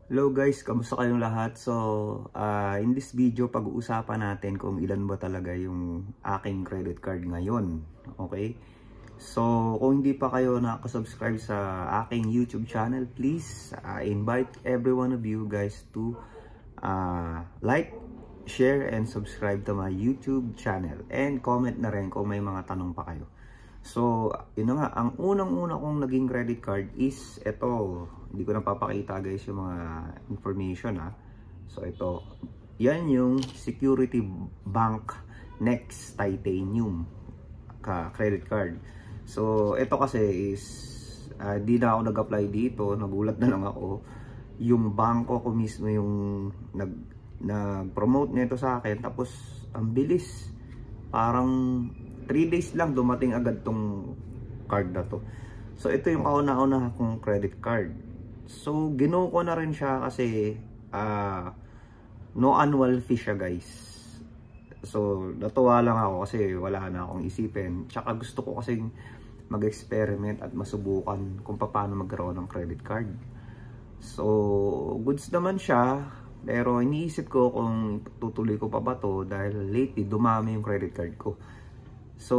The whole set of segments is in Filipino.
Hello guys, kamusta kayong lahat? So, in this video, pag-uusapan natin kung ilan ba talaga yung aking credit card ngayon. Okay? So, kung hindi pa kayo nakasubscribe sa aking YouTube channel, please, I invite every one of you guys to like, share, and subscribe to my YouTube channel. And comment na rin kung may mga tanong pa kayo. So, yun na nga, ang unang-una kong naging credit card is ito. Hindi ko na papakita guys yung mga information ha. So, ito. Yan yung Security Bank Next Titanium credit card. So, ito kasi is di na ako nag-apply dito. Nagulat na lang ako. Yung bangko ko mismo yung nag-promote nito sa akin. Tapos, ang bilis. Parang 3 days lang dumating agad tong card na to. So ito yung kauna-una kong credit card. So ginuo ko na rin siya kasi no annual fee siya guys. So natuwa lang ako kasi wala na akong isipin. Tsaka gusto ko kasi mag-experiment at masubukan kung paano magkaroon ng credit card. So goods naman siya. Pero iniisip ko kung tutuloy ko pa ba to dahil lately dumami yung credit card ko. So,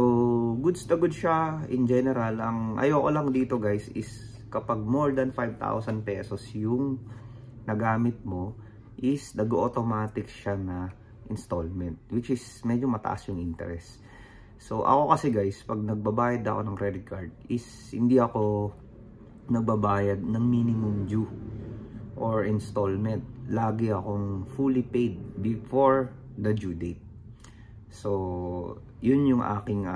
goods na goods siya in general. Ang ayoko lang dito guys is kapag more than 5,000 pesos yung nagamit mo is nag-automatic siya na installment. Which is medyo mataas yung interest. So, ako kasi guys, pag nagbabayad ako ng credit card is hindi ako nagbabayad ng minimum due or installment. Lagi akong fully paid before the due date. So, yun yung aking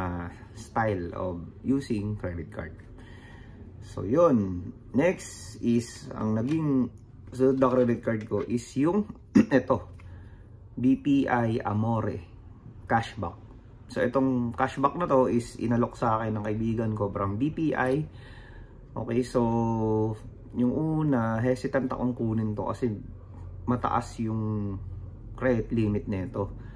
style of using credit card. So, yun. Next is, ang naging sunod na credit card ko is yung ito. BPI Amore Cashback. So, itong cashback na to is inalok sa akin ng kaibigan ko from BPI. Okay, so, yung una, hesitant akong kunin to kasi mataas yung credit limit nito.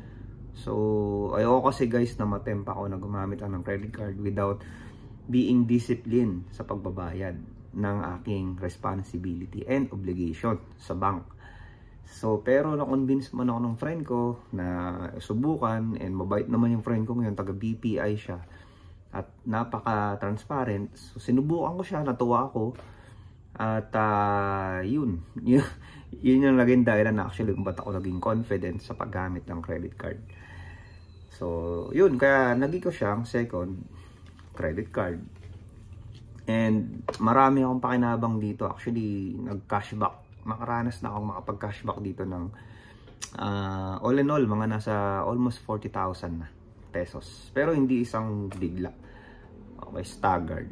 So, ayoko kasi guys na matempa ako na gumamit ng credit card without being disciplined sa pagbabayad ng aking responsibility and obligation sa bank. So, pero na-convince man ako ng friend ko na subukan, and mabait naman yung friend ko ngayon, taga BPI siya at napaka-transparent. So, sinubukan ko siya, natuwa ako at yun yung naging dahilan na actually kung ba't ako naging confident sa paggamit ng credit card. So, yun. Kaya naging ko siyang second credit card. And marami akong pakinabang dito. Actually, nag-cashback. Makaranas na akong makapag-cashback dito ng all in all, mga nasa almost 40,000 na pesos. Pero hindi isang bigla. Okay, staggered.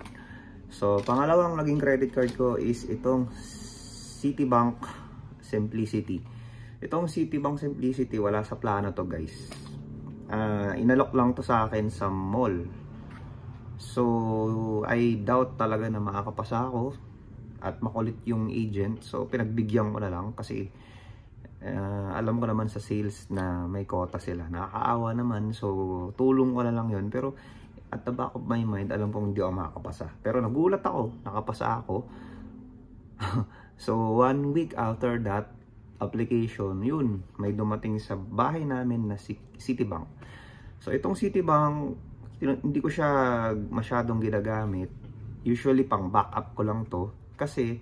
So, pangalawang naging credit card ko is itong Citibank Simplicity. Itong Citibank Simplicity, wala sa plano to guys. Inalok lang to sa akin sa mall. So, I doubt talaga na makakapasa ako at makulit yung agent. So, pinagbigyan ko na lang kasi alam ko naman sa sales na may quota sila. Nakakaawa naman. So, tulong ko na lang yun. Pero, at the back of my mind, alam kong hindi ako makakapasa. Pero nagulat ako. Nakapasa ako. So, 1 week after that application, yun, may dumating sa bahay namin na Citibank. So, itong Citibank, hindi ko siya masyadong ginagamit. Usually, pang backup ko lang to. Kasi,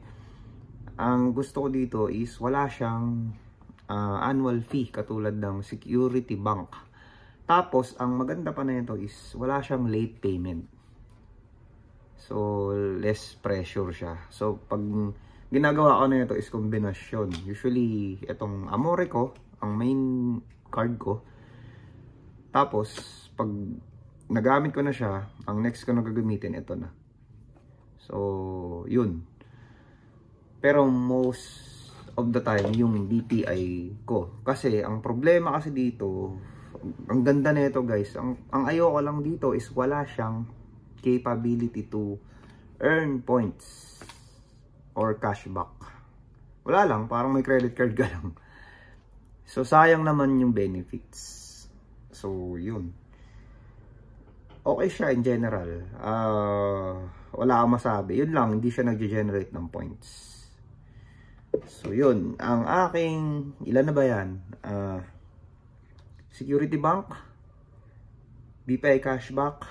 ang gusto ko dito is wala siyang annual fee katulad ng Security Bank. Tapos, ang maganda pa na ito is wala siyang late payment. So, less pressure siya. So, pag ginagawa ko na ito is kombinasyon. Usually, itong Amore ko, ang main card ko. Tapos, pag nagamit ko na siya, ang next ko na gagamitin, ito na. So, yun. Pero most of the time, yung BPI ko. Kasi, ang problema kasi dito, ang ganda na ito guys. Ang ayoko lang dito is wala siyang capability to earn points or cashback. Wala lang, parang may credit card ka lang. So, sayang naman yung benefits. So, yun. Okay siya in general. Wala akong masabi. Yun lang, hindi siya nag-generate ng points. So yun, ang aking, ilan na ba yan? Security Bank, BPI Cashback,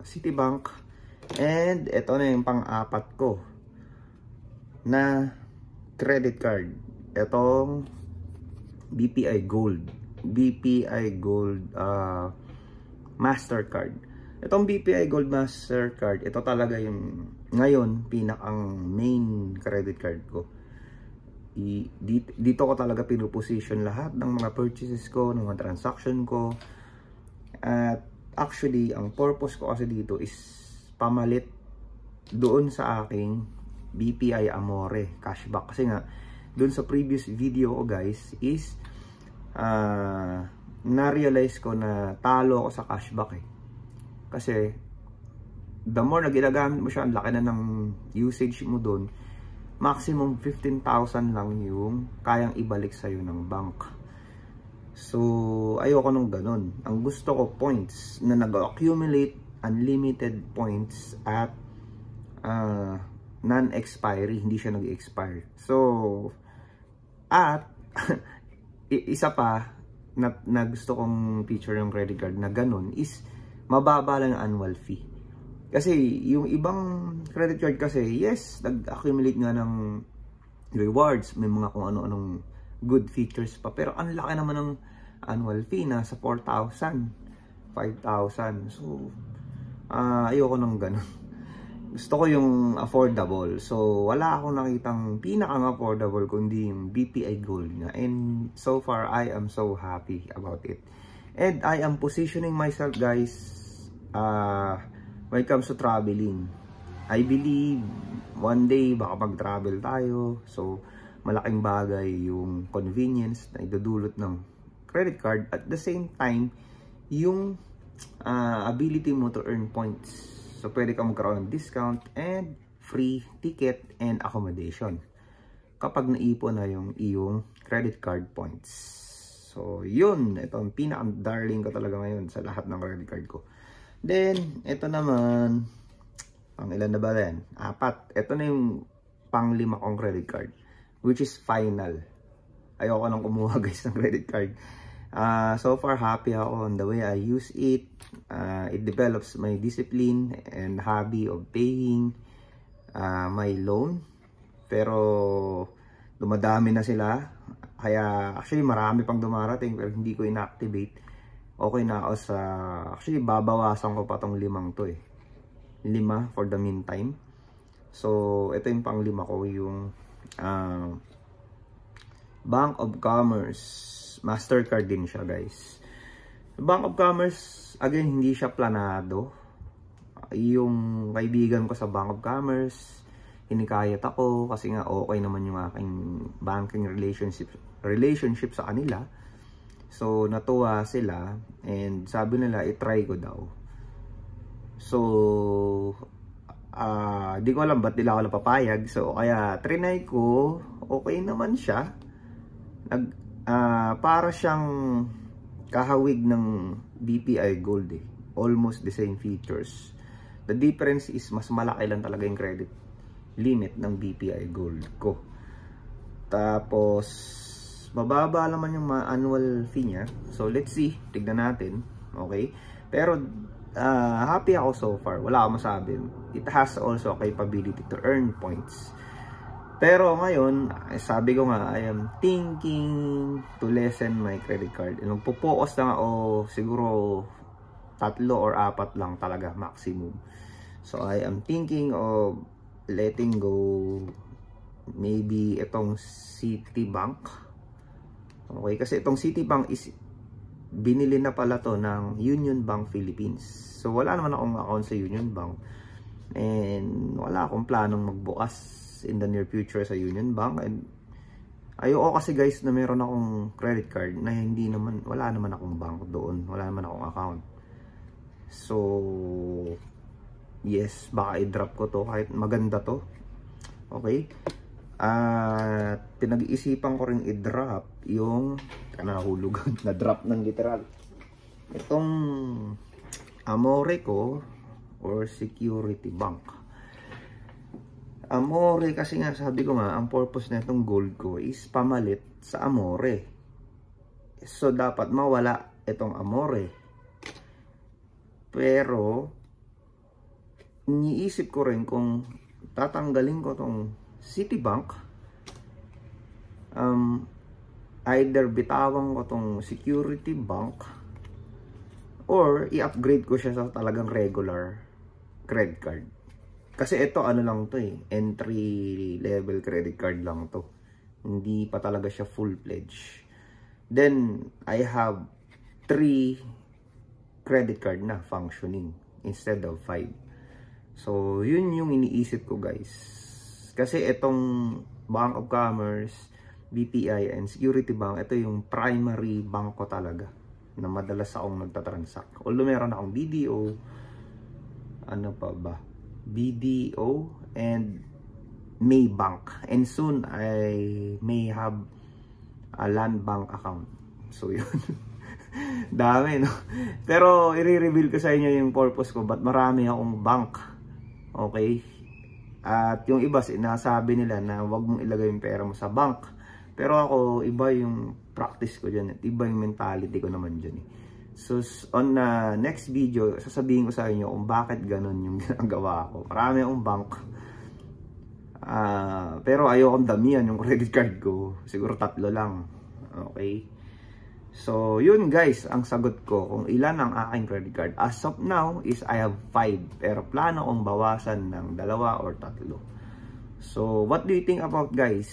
Citibank, and ito na yung pang-apat ko na credit card. Itong BPI Gold. BPI Gold Mastercard. Itong BPI Gold Mastercard, ito talaga yung ngayon pinakang main credit card ko. Dito ko talaga pinuposition lahat ng mga purchases ko, ng mga transaction ko. At actually, ang purpose ko kasi dito is pamalit doon sa aking BPI Amore cashback. Kasi nga, doon sa previous video ko guys is na-realize ko na talo ako sa cashback eh. Kasi the more na ginagamit mo siya, ang laki na ng usage mo doon, maximum 15,000 lang yung kayang ibalik sa'yo ng bank. So, ayoko nung ganun. Ang gusto ko, points na nag-accumulate unlimited points at non-expiry, hindi siya nag-expire. So, at isa pa na gusto kong feature ng credit card na ganun is mababa lang ang annual fee. Kasi yung ibang credit card kasi, yes, nag-accumulate nga ng rewards, may mga kung ano-anong good features pa. Pero ang laki naman ng annual fee na sa 4,000, 5,000. So, ayoko nang ganun. Gusto ko yung affordable. So, wala akong nakitang pinakang affordable kundi yung BPI Gold nga. And so far, I am so happy about it. And I am positioning myself, guys, when it comes to traveling. I believe one day baka mag-travel tayo. So, malaking bagay yung convenience na idudulot ng credit card. At the same time, yung ability mo to earn points. So, pwede ka magkaroon ng discount and free ticket and accommodation kapag naipon na yung iyong credit card points. So, yun. Ito ang pinaka-darling ko talaga ngayon sa lahat ng credit card ko. Then, ito naman, pang ilan na ba yan? 4. Ito na yung pang 5 kong credit card, which is final. Ayoko nang kumuha guys ng credit card. So far, happy ako on the way I use it. It develops my discipline and hobby of paying my loan. Pero, dumadami na sila. Kaya, actually, marami pang dumarating pero hindi ko inactivate. Okay na ako sa, actually babawasan ko pa tong 5 to eh. 5 for the meantime. So, ito yung pang 5 ko, yung Bank of Commerce Mastercard din siya guys. Bank of Commerce, again, hindi siya planado. Yung kaibigan ko sa Bank of Commerce, hinikayat ako kasi nga okay naman yung aking banking relationship sa kanila. So, natuwa sila and sabi nila, itry ko daw. So, di ko alam ba't nila ako napapayag. So, kaya trinay ko, okay naman siya. Para siyang kahawig ng BPI Gold eh. Almost the same features. The difference is mas malaki lang talaga yung credit limit ng BPI Gold ko. Tapos, mababa naman yung annual fee niya. So, let's see. Tignan natin. Okay? Pero, happy ako so far. Wala akong masabi. It has also a capability to earn points. Pero ngayon, sabi ko nga, I am thinking to lessen my credit card. Magpo-focus lang ako siguro 3 or 4 lang talaga maximum. So, I am thinking of letting go maybe itong Citibank. Okay, kasi itong Citibank is binili na pala to ng Union Bank Philippines. So, wala naman akong account sa Union Bank. And wala akong planong magbukas in the near future sa Union Bank. And ayoko kasi guys na meron akong credit card na hindi naman, wala naman akong bank doon. Wala naman akong account. So, yes, baka i-drop ko to kahit maganda to. Okay? At pinag-iisipan ko rin i-drop yung nahulog na drop ng literal itong Amore ko or Security Bank. Amore kasi nga, sabi ko nga, ang purpose na itong gold ko is pamalit sa Amore. So, dapat mawala itong Amore. Pero, iniisip ko rin kung tatanggalin ko itong Citibank, either bitawan ko itong Security Bank, or i-upgrade ko siya sa talagang regular credit card. Kasi ito ano lang to entry level credit card lang to. Hindi pa talaga siya full-fledged. Then, I have 3 credit card na functioning instead of 5. So, yun yung iniisip ko guys. Kasi itong Bank of Commerce, BPI, and Security Bank, ito yung primary bank ko talaga na madalas akong nagtatransact. Although meron akong BDO, ano pa ba? BDO and Maybank. And soon, I may have a land bank account. So, yun. Dami, no? Pero, i-reveal ko sa inyo yung purpose ko. Ba't marami akong bank? Okay? At yung iba, sinasabi nila na wag mong ilagay yung pera mo sa bank. Pero ako, iba yung practice ko dyan. At iba yung mentality ko naman dyan. So, on the next video, sasabihin ko sa inyo kung bakit ganun yung ginagawa ko. Marami akong bank. Pero ayokong damihan yung credit card ko. Siguro 3 lang. Okay? So, yun guys, ang sagot ko kung ilan ang aking credit card. As of now is I have 5. Pero plano kong bawasan ng 2 or 3. So, what do you think about guys?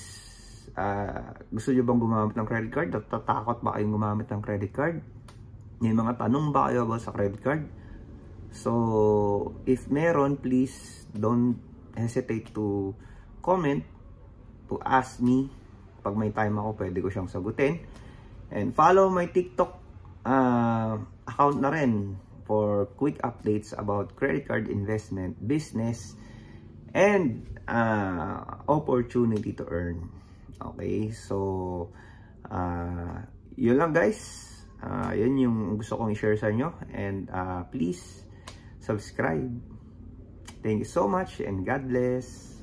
Gusto nyo bang gumamit ng credit card? Natatakot ba kayong gumamit ng credit card? May mga tanong ba kayo about sa credit card? So, if meron, please don't hesitate to comment, to ask me. Pag may time ako, pwede ko siyang sagutin. And follow my TikTok account na rin for quick updates about credit card investment, business, and opportunity to earn. Okay, so yun lang guys. Yun yung gusto kong i-share sa inyo. And please subscribe. Thank you so much and God bless.